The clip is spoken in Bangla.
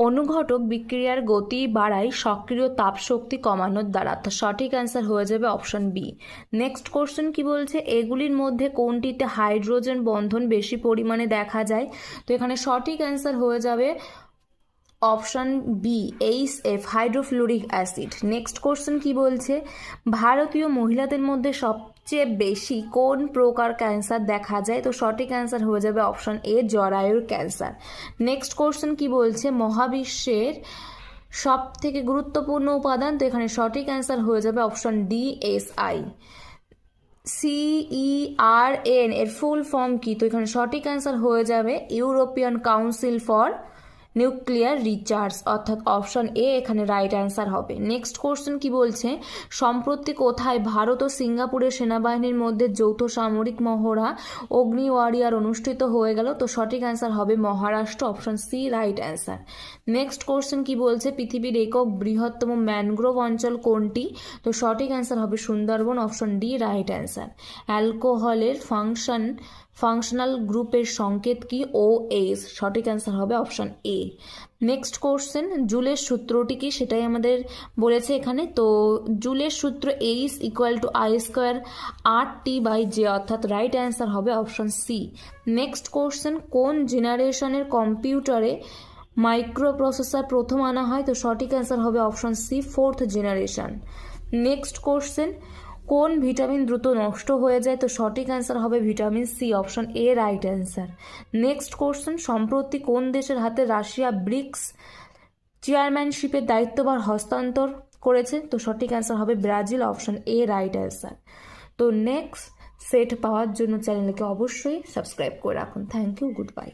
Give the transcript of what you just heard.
অনুঘটক বিক্রিয়ার গতি বাড়ায় সক্রিয় তাপশক্তি কমানোর দ্বারা। তো সঠিক অ্যান্সার হয়ে যাবে অপশন বি। নেক্সট কোশ্চেন কি বলছে, এগুলির মধ্যে কোনটিতে হাইড্রোজেন বন্ধন বেশি পরিমাণে দেখা যায়? তো এখানে সঠিক অ্যান্সার হয়ে যাবে option B HF hydrofluoric acid. Next question কি বলছে, ভারতীয় মহিলাদের মধ্যে সবচেয়ে বেশি কোন প্রকার ক্যান্সার দেখা যায়? তো সঠিক অ্যান্সার হয়ে যাবে অপশন এ জরায়ুর ক্যান্সার। নেক্সট কোশ্চেন কি বলছে, মহাবিশ্বের সব থেকে গুরুত্বপূর্ণ উপাদান? তো এখানে সঠিক অ্যান্সার হয়ে যাবে অপশন ডি SI। CERN এর ফুল ফর্ম কি? তো এখানে সঠিক অ্যান্সার হয়ে যাবে European council for nuclear research, অর্থাৎ অপশন এ এখানে রাইট অ্যান্সার হবে। নেক্সট কোশ্চেন কি বলছে, সম্প্রতি কোথায় ভারত ও সিঙ্গাপুরের সেনাবাহিনীর মধ্যে যৌথ সামরিক মহড়া অগ্নি ওয়ারিয়ার অনুষ্ঠিত হয়ে গেল? তো সঠিক অ্যান্সার হবে Maharashtra, option C right answer. Next question কি বলছে, পৃথিবীর একক বৃহত্তম ম্যানগ্রোভ অঞ্চল কোনটি? তো সঠিক অ্যান্সার হবে Sundarban, option D right answer. অ্যালকোহলের ফাংশনাল গ্রুপের সংকেত কি? OH, সঠিক অ্যান্সার হবে অপশন এ। নেক্সট কোশ্চেন, জুলের সূত্রটি কি সেটাই আমাদের বলেছে এখানে। তো জুলের সূত্র H=I²RT/J, অর্থাৎ রাইট অ্যান্সার হবে অপশন সি। নেক্সট কোশ্চেন, কোন জেনারেশনের কম্পিউটারে মাইক্রো প্রসেসর প্রথম আনা হয়? তো সঠিক অ্যান্সার হবে option C 4th generation. Next question, কোন ভিটামিন দ্রুত নষ্ট হয়ে যায়? তো সঠিক অ্যান্সার হবে vitamin C, option A right answer. Next question, সম্প্রতি কোন দেশের হাতে রাশিয়া ব্রিক্স চেয়ারম্যানশিপের দায়িত্বভার হস্তান্তর করেছে? তো সঠিক অ্যান্সার হবে Brazil, option A right answer. তো নেক্সট সেট পাওয়ার জন্য চ্যানেলকে অবশ্যই সাবস্ক্রাইব করে রাখুন। Thank you, good bye.